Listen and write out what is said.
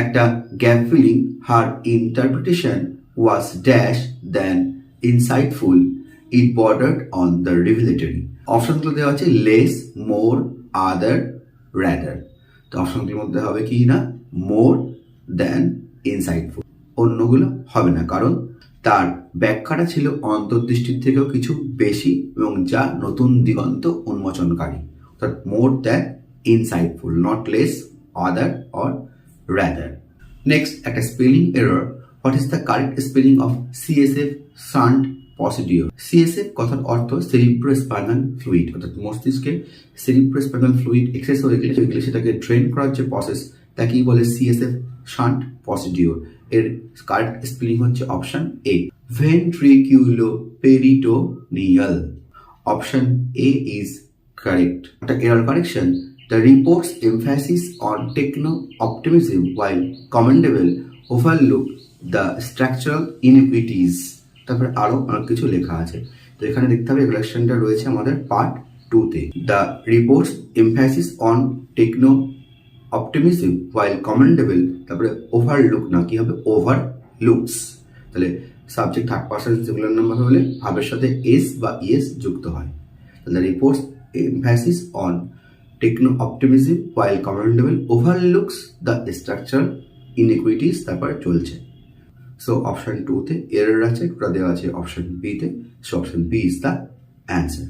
একটা gap filling, her interpretation was dash than insightful, it bordered on the revelatory. অপশনগুলো দেওয়া আছে less, মোর, আদার, rather. তো অপশনগুলোর মধ্যে হবে কি না, মোর দেন ইনসাইটফুল, অন্যগুলো হবে না, কারণ তার ব্যাখ্যাটা ছিল অন্তর্দৃষ্টির থেকেও কিছু বেশি এবং যা নতুন দিগন্ত উন্মোচনকারী, অর্থাৎ more than insightful, not less, other or rather. Next একটা spelling error. What is the correct spelling of CSF shunt procedure? CSF কথার অর্থ সেরিব্রোস্পাইনাল ফ্লুইড, অর্থাৎ মস্তিষ্কের সেরিব্রোস্পাইনাল ফ্লুইড এক্সেস হয়ে গেলে সেটাকে ড্রেন করার যে প্রসেস তাকেই বলে সিএসএফ শান্ট প্রসিডিওর। এর কারেক্ট স্পেলিং হচ্ছে option A, ventriculoperitoneal. Option A is correct. The error correction. The report's emphasis on techno-optimism, while commendable, overlook the structural inequities. তারপরে আরো অনেক কিছু লেখা আছে, তো এখানে দেখতে হবে কারেকশনটা রয়েছে আমাদের পার্ট 2 তে। The report's emphasis on techno-optimism, while commendable, তারপরে overlook না, কি হবে, overlooks। তাহলে subject third person singular number হলে ভাবের সাথে এস বা ইএস যুক্ত হয়। তাহলে reports emphasis on techno optimism while commendable overlooks the structural inequities, তারপরে চলছে। সো অপশন 2 তে এরর আছে, ওটা দেওয়া আছে অপশন বি তে। So option B is the answer.